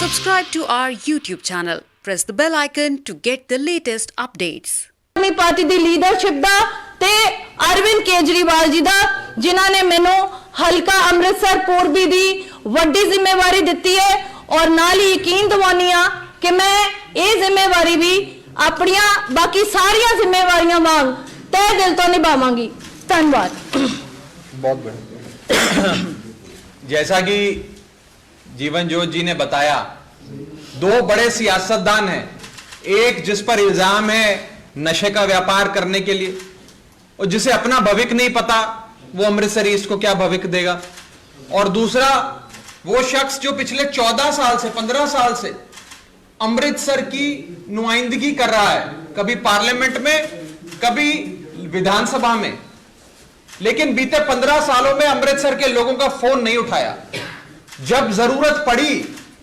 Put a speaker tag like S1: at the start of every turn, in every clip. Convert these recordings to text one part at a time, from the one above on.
S1: Subscribe to our YouTube channel. Press the bell icon to get the latest updates.
S2: आदमी party दी leadership दा ते अरविंद केजरीवाल जी दा जिन्हां ने मैनू हल्का अमृतसर पूर्वी दी वड्डी जिम्मेवारी दित्ती है और नाल ही यकीन दिवानी आ कि मैं ये जिम्मेवारी भी अपनियां बाकी सारियां जिम्मेवारियां वांग तय दिल तो निभावांगी। धन्यवाद।
S3: बहुत बढ़िया। जैसा कि जीवन ज्योत जी ने बताया, दो बड़े सियासतदान हैं, एक जिस पर इल्जाम है नशे का व्यापार करने के लिए और जिसे अपना भविष्य नहीं पता वो अमृतसर ईस्ट को क्या भविष्य देगा, और दूसरा वो शख्स जो पिछले 14 साल से 15 साल से अमृतसर की नुमाइंदगी कर रहा है, कभी पार्लियामेंट में कभी विधानसभा में, लेकिन बीते 15 सालों में अमृतसर के लोगों का फोन नहीं उठाया। जब जरूरत पड़ी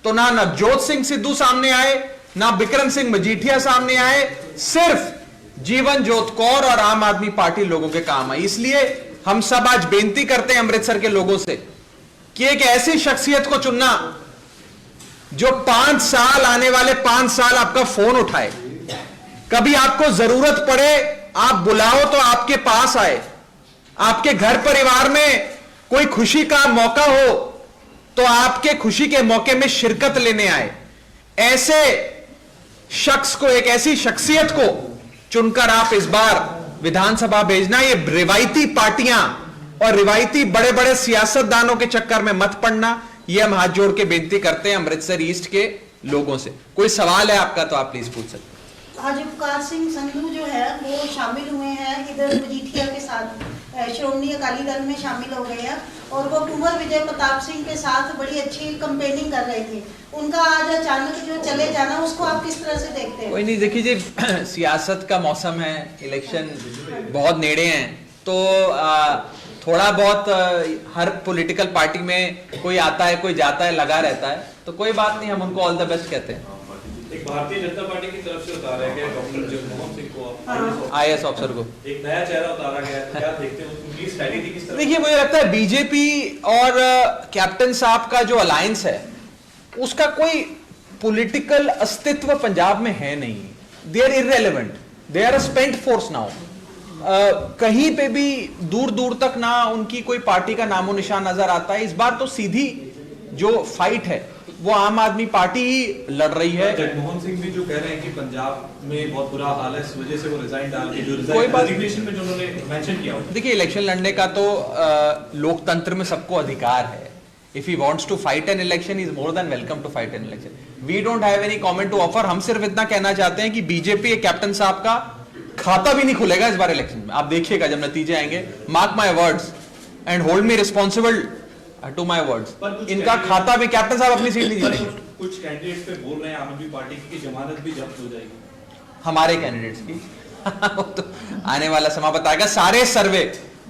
S3: तो ना नवजोत सिंह सिद्धू सामने आए, ना बिक्रम सिंह मजीठिया सामने आए, सिर्फ जीवन ज्योत कौर और आम आदमी पार्टी लोगों के काम आई। इसलिए हम सब आज बेनती करते हैं अमृतसर के लोगों से कि एक ऐसी शख्सियत को चुनना जो 5 साल, आने वाले 5 साल आपका फोन उठाए, कभी आपको जरूरत पड़े आप बुलाओ तो आपके पास आए, आपके घर परिवार में कोई खुशी का मौका हो तो आपके खुशी के मौके में शिरकत लेने आए। ऐसे शख्स को, एक ऐसी शख्सियत को चुनकर आप इस बार विधानसभा भेजना। ये रिवायती पार्टियां और रिवायती बड़े बड़े सियासतदानों के चक्कर में मत पड़ना, ये हम हाथ जोड़ के बेनती करते हैं अमृतसर ईस्ट के लोगों से। कोई सवाल है आपका तो आप प्लीज पूछ सकते हैं।
S4: आज उपकार सिंह संधू जो है वो शामिल हुए हैं इधर मजीठिया के साथ, श्रोमणी अकाली दल में शामिल हो गए हैं और वो कुंवर विजय प्रताप सिंह के साथ बड़ी अच्छी कंपेनिंग कर रहे थे। उनका आज अचानक जो चले जाना, उसको आप किस तरह से देखते हैं?
S3: कोई नहीं, देखिए जी, सियासत का मौसम है, इलेक्शन बहुत नेड़े हैं, तो थोड़ा बहुत हर पॉलिटिकल पार्टी में कोई आता है कोई जाता है, लगा रहता है, तो कोई बात नहीं, हम उनको ऑल द बेस्ट कहते हैं।
S5: एक भारतीय जनता पार्टी की तरफ से उतारा गया डॉक्टर जगमोहन सिंह को,
S3: आईएएस ऑफिसर को,
S5: एक नया चेहरा उतारा गया है, तो क्या देखते हैं उनकी स्ट्रेटजी किस तरह?
S3: देखिए, मुझे लगता है बीजेपी और कैप्टन साहब का जो अलायंस है उसका कोई पॉलिटिकल अस्तित्व पंजाब में है नहीं। They are irrelevant, they are a spent force now. कहीं पे भी दूर दूर तक ना उनकी कोई पार्टी का नामो निशान नजर आता है। इस बार तो सीधी जो फाइट है वो आम आदमी पार्टी ही लड़ रही है।
S5: जगमोहन सिंह भी जो कह रहे हैं कि पंजाब में बहुत बुरा हाल है, इस वजह से वो रिजाइन डाल के जो रेजिग्नेशन में जो उन्होंने मेंशन किया।
S3: देखिए, इलेक्शन लड़ने का तो लोकतंत्र में सबको अधिकार है। If he wants to fight an election, is more than welcome to fight an election. We don't have any comment to offer. हम सिर्फ इतना कहना चाहते हैं कि बीजेपी कैप्टन साहब का खाता भी नहीं खुलेगा इस बार इलेक्शन में। आप देखिएगा जब नतीजे आएंगे, mark my words and hold me responsible to my words, इनका खाता भी, कैप्टन साहब अपनी सीट नहीं जीतेंगे।
S5: कुछ कैंडिडेट्स पे बोल रहे हैं आम आदमी पार्टी की जमानत भी जब्त हो जाएगी
S3: हमारे कैंडिडेट्स की। तो आने वाला समय बताएगा। सारे सर्वे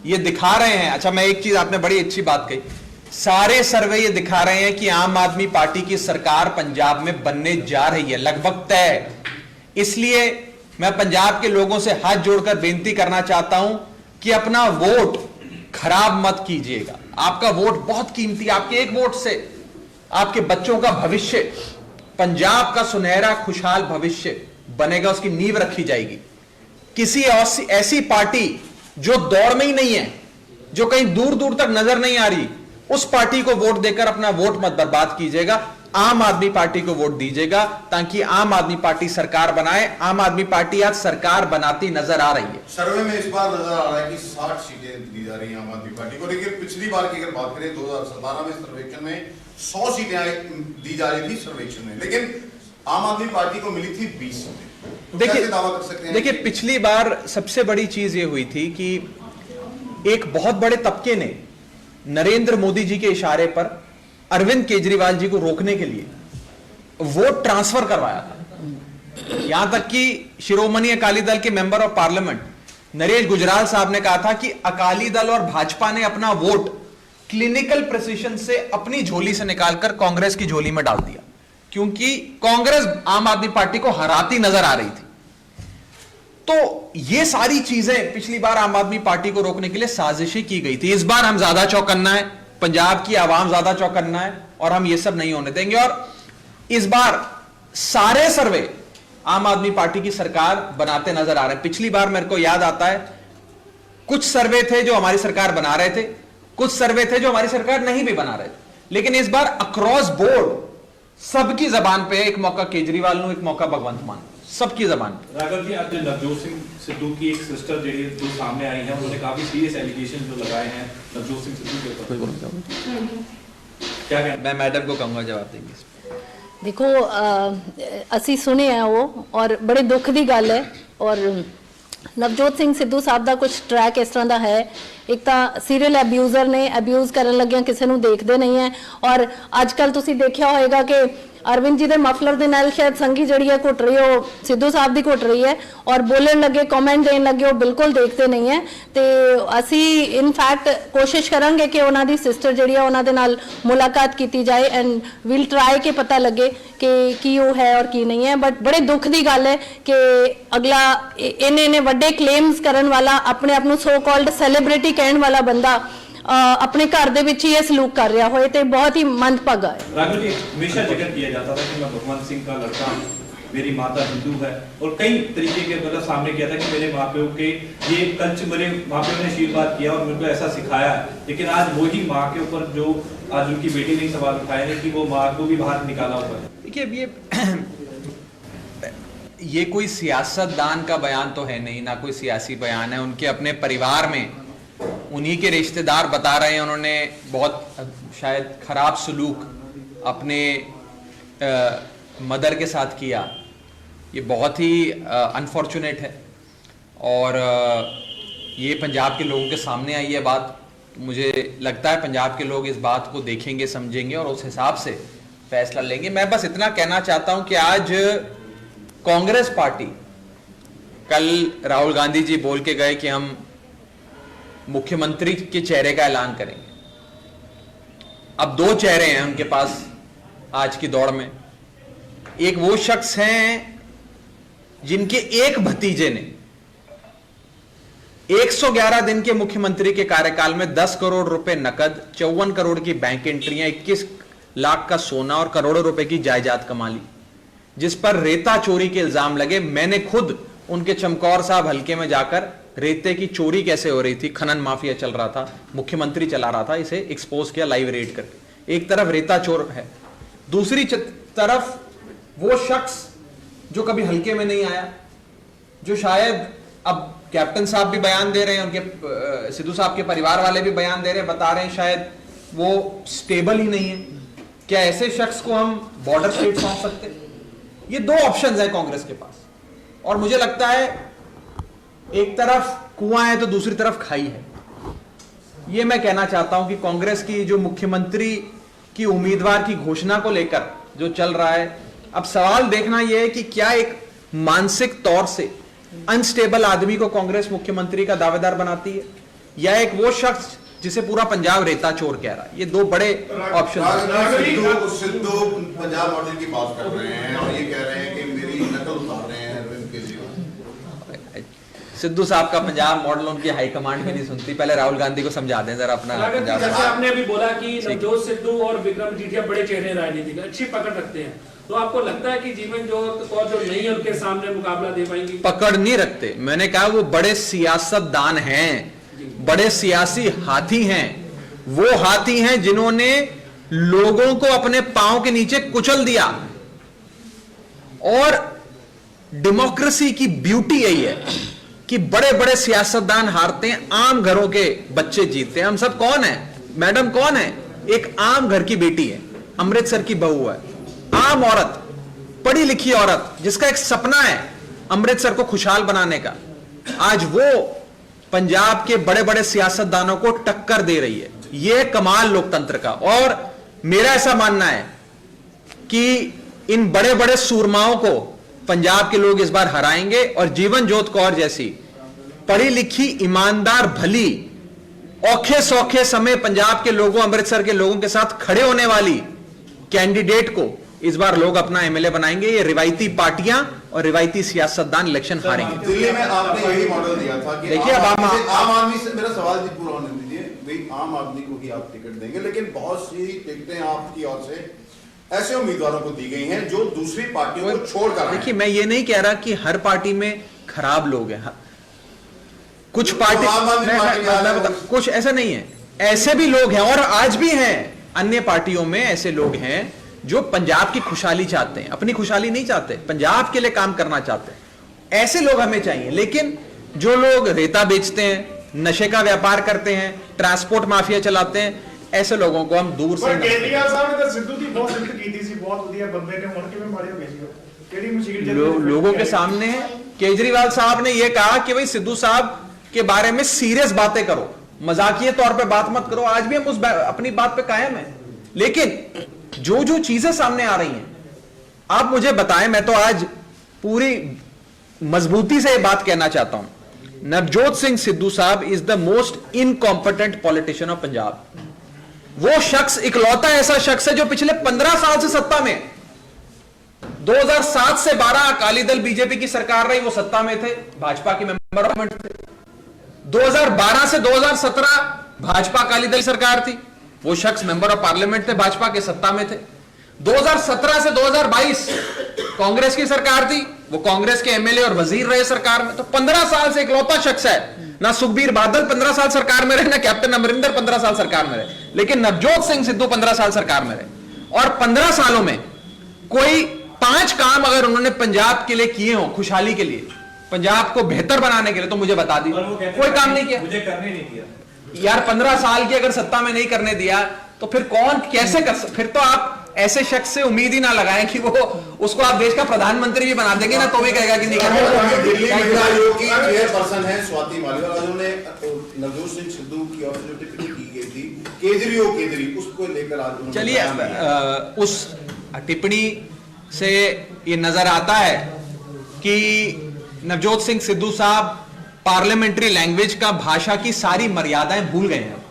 S3: ये दिखा रहे हैं। अच्छा, मैं एक चीज, आपने बड़ी अच्छी बात कही, सारे सर्वे ये दिखा रहे हैं कि आम आदमी पार्टी की सरकार पंजाब में बनने जा रही है, लगभग तय। इसलिए मैं पंजाब के लोगों से हाथ जोड़कर बेनती करना चाहता हूं कि अपना वोट खराब मत कीजिएगा। आपका वोट बहुत कीमती, आपके एक वोट से आपके बच्चों का भविष्य, पंजाब का सुनहरा खुशहाल भविष्य बनेगा, उसकी नींव रखी जाएगी। किसी ऐसी पार्टी जो दौड़ में ही नहीं है, जो कहीं दूर दूर तक नजर नहीं आ रही, उस पार्टी को वोट देकर अपना वोट मत बर्बाद कीजिएगा। आम आदमी पार्टी को वोट दीजिएगा ताकि आम आदमी पार्टी सरकार बनाए। आम आदमी पार्टी आज सरकार बनाती नजर आ रही है।
S6: सर्वे में इस बार नजर आ रहा है कि 60 सीटें दी जा रही हैं आम आदमी पार्टी को, लेकिन पिछली बार की अगर बात करें 2017 में सर्वेक्षण में 100 सीटें दी जा रही थी सर्वेक्षण में, लेकिन आम आदमी पार्टी को मिली थी 20 सीटें।
S3: देखिए,
S6: दावा कर सकते हैं?
S3: देखिए, पिछली बार सबसे बड़ी चीज ये हुई थी कि एक बहुत बड़े तबके ने नरेंद्र मोदी जी के इशारे पर अरविंद केजरीवाल जी को रोकने के लिए वोट ट्रांसफर करवाया था। यहां तक कि शिरोमणि अकाली दल के member of parliament Naresh Gujral साहब ने कहा था कि अकाली दल और भाजपा ने अपना वोट क्लिनिकल प्रिसिशन से अपनी झोली से निकालकर कांग्रेस की झोली में डाल दिया, क्योंकि कांग्रेस आम आदमी पार्टी को हराती नजर आ रही थी। तो ये सारी चीजें पिछली बार आम आदमी पार्टी को रोकने के लिए साजिशें की गई थी। इस बार हम ज्यादा चौकन्ना है, पंजाब की आवाम ज्यादा चौकन्ना है और हम ये सब नहीं होने देंगे। और इस बार सारे सर्वे आम आदमी पार्टी की सरकार बनाते नजर आ रहे हैं। पिछली बार मेरे को याद आता है कुछ सर्वे थे जो हमारी सरकार बना रहे थे, कुछ सर्वे थे जो हमारी सरकार नहीं भी बना रहे थे, लेकिन इस बार अक्रॉस बोर्ड सबकी जबान पे एक मौका केजरीवाल नु, एक मौका भगवंत मान, सबकी जबान पे।
S5: राघव जी, आज नवजोत सिंह सिद्धू की एक सिस्टर जो सामने आई है, उन्होंने काफी सीरियस एलिगेशन जो लगाए हैं नवजोत सिंह सिद्धू के ऊपर, क्या कहना?
S3: मैं मैडम को कहूंगा जवाब देंगे।
S2: देखो ਅਸੀਂ ਸੁਣੇ ਆ ਉਹ ਔਰ ਬੜੇ ਦੁੱਖ ਦੀ ਗੱਲ ਹੈ ਔਰ ਨਵਜੋਤ ਸਿੰਘ ਸਿੱਧੂ ਸਾਹਿਬ ਦਾ ਕੁਝ ਟਰੈਕ ਇਸ ਤਰ੍ਹਾਂ ਦਾ ਹੈ। ਇੱਕ ਤਾਂ ਸੀਰੀਅਲ ਅਬਿਊਜ਼ਰ ਨੇ, ਅਬਿਊਜ਼ ਕਰਨ ਲੱਗਿਆਂ ਕਿਸੇ ਨੂੰ ਦੇਖਦੇ ਨਹੀਂ ਹੈ ਔਰ ਅੱਜ ਕੱਲ ਤੁਸੀਂ ਦੇਖਿਆ ਹੋਏਗਾ ਕਿ ਅਰਵਿੰਦ ਜੀ ਦੇ ਮਫਲਰ ਦੇ ਨਾਲ ਸ਼ਾਇਦ ਸੰਗੀ ਜਿਹੜੀ ਹੈ ਘੁੱਟ ਰਹੀ, ਉਹ ਸਿੱਧੂ ਸਾਹਿਬ ਦੀ ਘੁੱਟ ਰਹੀ ਹੈ ਔਰ ਬੋਲਣ ਲੱਗੇ, ਕਮੈਂਟ ਦੇਣ ਲੱਗੇ, ਉਹ ਬਿਲਕੁਲ ਦੇਖਦੇ ਨਹੀਂ ਹੈ। ਤੇ ਅਸੀਂ ਇਨਫੈਕਟ ਕੋਸ਼ਿਸ਼ ਕਰਾਂਗੇ ਕਿ ਉਹਨਾਂ ਦੀ ਸਿਸਟਰ ਜਿਹੜੀ ਹੈ ਉਹਨਾਂ ਦੇ ਨਾਲ ਮੁਲਾਕਾਤ ਕੀਤੀ ਜਾਏ ਐਂਡ ਵੀਲ ਟਰਾਈ ਕਿ ਪਤਾ ਲੱਗੇ ਕਿ ਕੀ ਉਹ ਹੈ ਔਰ ਕੀ ਨਹੀਂ ਹੈ। ਬਟ ਬੜੇ ਦੁੱਖ ਦੀ ਗੱਲ ਹੈ ਕਿ ਅਗਲਾ ਇਹਨੇ ਵੱਡੇ ਕਲੇਮਸ ਕਰਨ ਵਾਲਾ, ਆਪਣੇ ਆਪ ਨੂੰ ਸੋ ਕਾਲਡ ਸੈਲੀਬ੍ਰਿਟੀ ਕਹਿਣ ਵਾਲਾ ਬੰਦਾ अपने घर दे विच ही ये सलूक कर रहा होए ते बहुत ही मंदभागा है।
S5: राघव जी, हमेशा जिक्र किया जाता था कि मैं भगवंत सिंह का लड़का हूं, मेरी माता हिंदू है और कई तरीके के मतलब सामने किया था कि मेरे माँ-प्यो के ये कल्चर, मेरे माँ-प्यो ने आशीर्वाद किया और मेरे को ऐसा सिखाया है। लेकिन आज वही माँ के ऊपर जो आज उनकी बेटी ने सवाल उठाए हैं कि वो माँ को भी बाहर निकाला हुआ है।
S3: देखिए, अब ये कोई सियासतदान का बयान तो है नहीं, ना कोई सियासी बयान है। उनके अपने परिवार में उन्हीं के रिश्तेदार बता रहे हैं उन्होंने बहुत शायद खराब सलूक अपने मदर के साथ किया। ये बहुत ही अनफॉर्चुनेट है और ये पंजाब के लोगों के सामने आई है बात। मुझे लगता है पंजाब के लोग इस बात को देखेंगे, समझेंगे और उस हिसाब से फैसला लेंगे। मैं बस इतना कहना चाहता हूं कि आज कांग्रेस पार्टी, कल राहुल गांधी जी बोल के गए कि हम मुख्यमंत्री के चेहरे का ऐलान करेंगे। अब दो चेहरे हैं उनके पास आज की दौड़ में। एक वो शख्स हैं जिनके एक भतीजे ने 111 दिन के मुख्यमंत्री के कार्यकाल में 10 करोड़ रुपए नकद, 54 करोड़ की बैंक एंट्रियां, 21 लाख का सोना और करोड़ों रुपए की जायदाद कमा ली, जिस पर रेता चोरी के इल्जाम लगे। मैंने खुद उनके चमकौर साहब हल्के में जाकर रेते की चोरी कैसे हो रही थी, खनन माफिया चल रहा था, मुख्यमंत्री चला रहा था, इसे एक्सपोज किया लाइव रेड करके। एक तरफ रेता चोर है, दूसरी तरफ वो शख्स जो कभी हल्के में नहीं आया, जो शायद अब कैप्टन साहब भी बयान दे रहे हैं, उनके सिद्धू साहब के परिवार वाले भी बयान दे रहे हैं, बता रहे हैं शायद वो स्टेबल ही नहीं है। क्या ऐसे शख्स को हम बॉर्डर स्टेट सौंप सकते? ये दो ऑप्शंस हैं कांग्रेस के पास और मुझे लगता है एक तरफ कुआं है तो दूसरी तरफ खाई है। ये मैं कहना चाहता हूं कि कांग्रेस की जो मुख्यमंत्री की उम्मीदवार की घोषणा को लेकर जो चल रहा है, अब सवाल देखना यह है कि क्या एक मानसिक तौर से अनस्टेबल आदमी को कांग्रेस मुख्यमंत्री का दावेदार बनाती है या एक वो शख्स जिसे पूरा पंजाब रेता चोर कह रहा है। ये दो बड़े ऑप्शन हैं।
S6: सिद्धू पंजाब मॉडल की बात कर रहे हैं और ये कह रहे हैं कि मेरी नकल उतार रहे हैं अरविंद केजरीवाल।
S3: सिद्धू साहब का पंजाब मॉडल उनकी हाईकमांड भी नहीं सुनती। पहले राहुल गांधी को समझा दें जरा अपना पंजाब।
S7: जैसे आपने अभी बोला कि नवजोत सिद्धू और विक्रम जीठिया बड़े चेहरे राजनीति का अच्छी पकड़ रखते हैं, तो आपको लगता है कि जीवन जोत और जो नहीं है उनके सामने मुकाबला दे पाएंगी?
S3: पकड़ नहीं रखते, मैंने कहा वो बड़े सियासतदान हैं, बड़े सियासी हाथी हैं। वो हाथी हैं जिन्होंने लोगों को अपने पांव के नीचे कुचल दिया। और डेमोक्रेसी की ब्यूटी यही है कि बड़े बड़े सियासतदान हारते हैं, आम घरों के बच्चे जीतते हैं। हम सब कौन है? मैडम कौन है? एक आम घर की बेटी है, अमृतसर की बहू है, आम औरत, पढ़ी लिखी औरत जिसका एक सपना है अमृतसर को खुशहाल बनाने का। आज वो पंजाब के बड़े बड़े सियासतदानों को टक्कर दे रही है। यह कमाल लोकतंत्र का। और मेरा ऐसा मानना है कि इन बड़े बड़े सूरमाओं को पंजाब के लोग इस बार हराएंगे और जीवन जोत कौर जैसी पढ़ी लिखी, ईमानदार, भली, औखे सौखे समय पंजाब के लोगों, अमृतसर के लोगों के साथ खड़े होने वाली कैंडिडेट को इस बार लोग अपना एमएलए बनाएंगे। ये रिवायती पार्टियां और रिवायती सियासतदान इलेक्शन हारेंगे।
S6: दिल्ली में आपने यही मॉडल दिया था कि
S3: देखिए अब
S6: आम आदमी से, मेरा सवाल भी पूरा होने दीजिए, भाई आम आदमी को ही आप टिकट देंगे, लेकिन बहुत सी टिकटें आपकी ओर से ऐसे उम्मीदवारों को दी गई हैं जो दूसरी पार्टियों को छोड़कर आए हैं।
S3: देखिए, मैं ये नहीं कह रहा कि हर पार्टी में खराब लोग हैं, कुछ पार्टी कुछ ऐसा नहीं है, ऐसे भी लोग हैं और आज भी हैं। अन्य पार्टियों में ऐसे लोग हैं जो पंजाब की खुशहाली चाहते हैं, अपनी खुशहाली नहीं चाहते, पंजाब के लिए काम करना चाहते हैं। ऐसे लोग हमें चाहिए। लेकिन जो लोग रेता बेचते हैं, नशे का व्यापार करते हैं, ट्रांसपोर्ट माफिया चलाते हैं, ऐसे लोगों को हम दूर से।
S8: केजरीवाल साहब ने तो सिद्धू की बहुत सिफत की थी, बहुत बढ़िया बंदे ने, उनके में मारे हो गए जी। केड़ी मुसीबत
S3: लोगों के सामने है। केजरीवाल साहब ने यह कहा कि भाई सिद्धू साहब के बारे में सीरियस बातें करो, मजाकिये तौर पे बात मत करो। आज भी हम उस अपनी बात पे कायम है। लेकिन जो जो चीजें सामने आ रही हैं, आप मुझे बताएं। मैं तो आज पूरी मजबूती से यह बात कहना चाहता हूं, नवजोत सिंह सिद्धू साहब is the most incompetent politician of Punjab. वो शख्स इकलौता ऐसा शख्स है जो पिछले 15 साल से सत्ता में, 2007 से 12 अकाली दल बीजेपी की सरकार रही, वो सत्ता में थे, भाजपा के मेंबर ऑफ पार्लियामेंट थे। 2012 से 2017 भाजपा अकाली दल सरकार थी, वो शख्स मेंबर ऑफ पार्लियामेंट थे, भाजपा के सत्ता में थे। 2017 से 2022 कांग्रेस की सरकार थी, वो कांग्रेस के एमएलए और वजीर रहे सरकार में। तो 15 साल से इकलौता शख्स है। ना सुखबीर बादल 15 साल सरकार में रहे, ना कैप्टन अमरिंदर 15 साल सरकार में रहे, लेकिन नवजोत सिंह सिद्धू 15 साल सरकार में रहे। और 15 सालों में कोई 5 काम अगर उन्होंने पंजाब के लिए किए हो, खुशहाली के लिए, पंजाब को बेहतर बनाने के लिए, तो मुझे बता दीजिए। कोई काम नहीं किया,
S5: मुझे करने नहीं दिया
S3: यार। 15 साल की अगर सत्ता में नहीं करने दिया तो फिर कौन कैसे कर फिर तो आप ऐसे शख्स से उम्मीद ही ना लगाएं कि वो उसको आप देश का प्रधानमंत्री भी बना देंगे ना, तो भी कहेगा कि नहीं करना।
S6: दिल्ली महिला आयोग की चेयरपर्सन है स्वाति मालिवाल, उन्होंने नवजोत सिंह सिद्धू की ओर से जो टिप्पणी की गई थी केजरी उसको लेकर आज
S3: चलिए, उस टिप्पणी से ये नजर आता है कि नवजोत सिंह सिद्धू साहब पार्लियामेंट्री लैंग्वेज का, भाषा की सारी मर्यादाएं भूल गए हैं।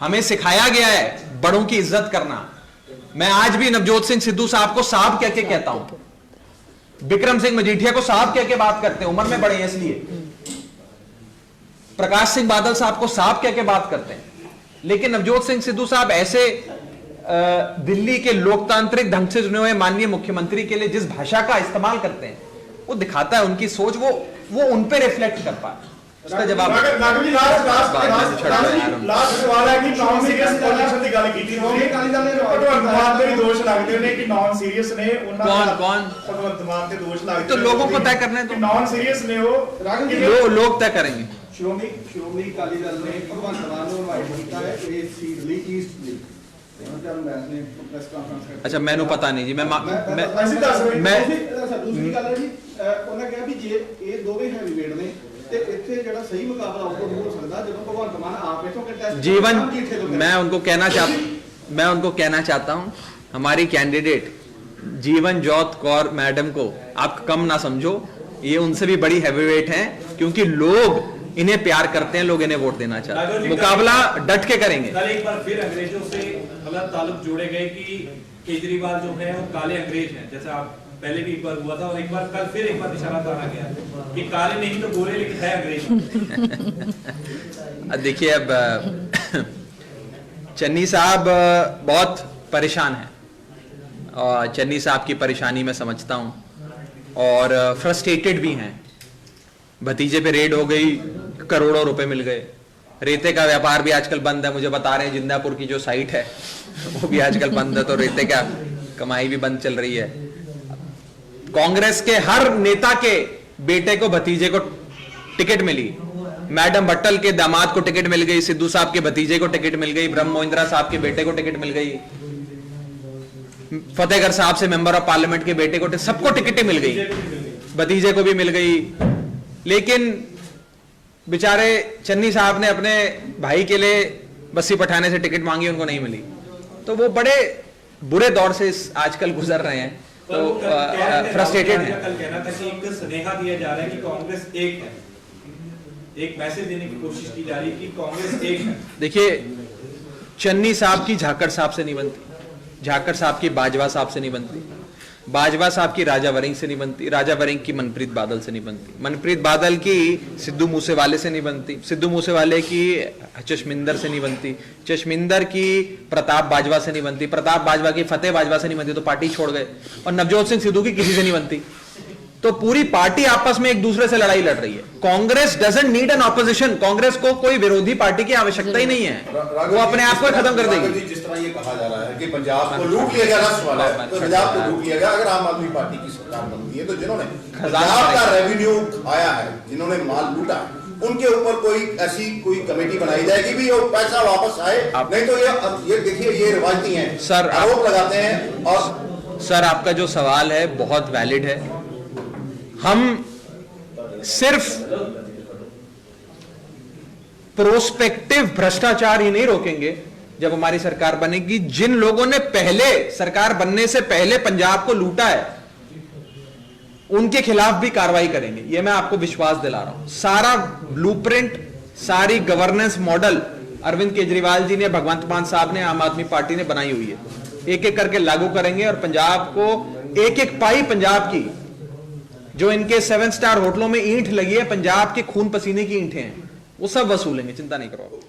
S3: हमें सिखाया गया है बड़ों की इज्जत करना। मैं आज भी नवजोत सिंह सिद्धू साहब को साहब कह के कहता हूं, विक्रम सिंह मजीठिया को साहब कह के बात करते हैं, उम्र में बड़े हैं इसलिए। प्रकाश सिंह बादल साहब को साहब कह के बात करते हैं। लेकिन नवजोत सिंह सिद्धू साहब ऐसे दिल्ली के लोकतांत्रिक ढंग से चुने हुए माननीय मुख्यमंत्री के लिए जिस भाषा का इस्तेमाल करते हैं, वो दिखाता है उनकी सोच, वो उन पे रिफ्लेक्ट कर पाए। उसका जवाब
S8: लास्ट सवाल है कि नॉन सीरियस पॉलिटिशियन की गल कीती होगी, भगवंत मान ते भी दोष लगदे ने कि नॉन सीरियस ने,
S3: कौन
S8: भगवंत मान ते दोष लगदे,
S3: तो लोगों को तय करने दो,
S8: नॉन सीरियस ने वो
S3: लोग तय करेंगे।
S9: श्रोमणी अकाली दल ने भगवंत मान को इनवाइट किया है ये सीट ली ईस्ट ली।
S3: अच्छा, मैंने पता नहीं जी। मैं
S9: दूसरी गल है जी, उन्होंने कहा भी जे ये दोवें हैवीवेट ने ते इत्थे जेड़ा सही मुकाबला उनको हो सकदा जब भगवंत मान आप इथों कंटेस्ट
S3: जीवन। मैं उनको कहना चाहता हूं, हमारी कैंडिडेट जीवन जोत कौर मैडम को आप कम ना समझो, ये उनसे भी बड़ी हैवीवेट हैं, क्योंकि लोग इन्हें प्यार करते हैं, लोग इन्हें वोट देना चाहते हैं। मुकाबला डट के करेंगे।
S5: कल एक बार फिर अंग्रेजों से मतलब ताल्लुक जोड़े गए कि केजरीवाल जो है वो काले अंग्रेज हैं, जैसे आप पहले भी एक बार हुआ था, और एक बार कल फिर एक बार निशाना ताना गया कि काले नहीं तो गोरे लेकिन है अंग्रेज।
S3: देखिए, अब चन्नी साहब बहुत परेशान हैं, और चन्नी साहब की परेशानी मैं समझता हूं, और फ्रस्ट्रेटेड भी हैं। भतीजे पे रेड हो गई, करोड़ों रुपए मिल गए। रेते का व्यापार भी आजकल बंद है, मुझे बता रहे हैं जिंदापुर की जो साइट है वो भी आजकल बंद है, तो रेते का कमाई भी बंद चल रही है। कांग्रेस के हर नेता के बेटे को, भतीजे को टिकट मिली। मैडम भट्टल के दामाद को टिकट मिल गई, सिद्धू साहब के भतीजे को टिकट मिल गई, ब्रह्म मोहिंद्रा साहब के बेटे को टिकट मिल गई, फतेहगढ़ साहब से मेंबर ऑफ पार्लियामेंट के बेटे को, सबको टिकटें मिल गई, भतीजे को भी मिल गई। लेकिन बेचारे चन्नी साहब ने अपने भाई के लिए बस्सी पठाने से टिकट मांगी, उनको नहीं मिली। तो वो बड़े बुरे दौर से आजकल गुजर रहे हैं, तो फ्रस्ट्रेटेड है।
S5: कल कहना था कि एक स्नेहा दिया जा रहा है कि कांग्रेस एक है, एक मैसेज देने की कोशिश की जा रही है कि कांग्रेस एक है।
S3: देखिए, चन्नी साहब की झाकड़ साहब से नहीं बनती, झाकड़ साहब की बाजवा साहब से नहीं बनती। बाजवा साहब की राजा वरिंग से नहीं बनती, राजा वरिंग की मनप्रीत बादल से नहीं बनती, मनप्रीत बादल की सिद्धू मूसेवाले से नहीं बनती, सिद्धू मूसेवाले की चश्मिंदर से नहीं बनती, चश्मिंदर की प्रताप बाजवा से नहीं बनती, प्रताप बाजवा की फतेह बाजवा से नहीं बनती, तो पार्टी छोड़ गए। और नवजोत सिंह सिद्धू की किसी से नहीं बनती। तो पूरी पार्टी आपस में एक दूसरे से लड़ाई लड़ रही है। Congress doesn't need an opposition, Congress को कोई विरोधी पार्टी की आवश्यकता ही नहीं है, वो अपने आप को खत्म कर देगी।
S6: जिस तरह ये कहा जा रहा है कि पंजाब को लूट लिया गया, सवाल है तो पंजाब को लूट लिया गया। अगर आम आदमी पार्टी की सरकार बनती है तो जिन्होंने पंजाब का रेवेन्यू खाया है, जिन्होंने माल लूटा है, उनके ऊपर कोई ऐसी कोई कमेटी बनाई जाएगी भी वो पैसा वापस आए। नहीं तो ये देखिए ये रिवायती है सर, आरोप लगाते हैं। और
S3: सर आपका जो सवाल है बहुत वैलिड है। हम सिर्फ प्रोस्पेक्टिव भ्रष्टाचार ही नहीं रोकेंगे जब हमारी सरकार बनेगी। जिन लोगों ने पहले सरकार बनने से पहले पंजाब को लूटा है उनके खिलाफ भी कार्रवाई करेंगे, यह मैं आपको विश्वास दिला रहा हूं। सारा ब्लूप्रिंट, सारी गवर्नेंस मॉडल अरविंद केजरीवाल जी ने, भगवंत मान साहब ने, आम आदमी पार्टी ने बनाई हुई है। एक एक करके लागू करेंगे और पंजाब को एक एक पाई पंजाब की, जो इनके 7 स्टार होटलों में ईंट लगी है, पंजाब के खून पसीने की ईंटें हैं, वो सब वसूलेंगे, चिंता नहीं करो।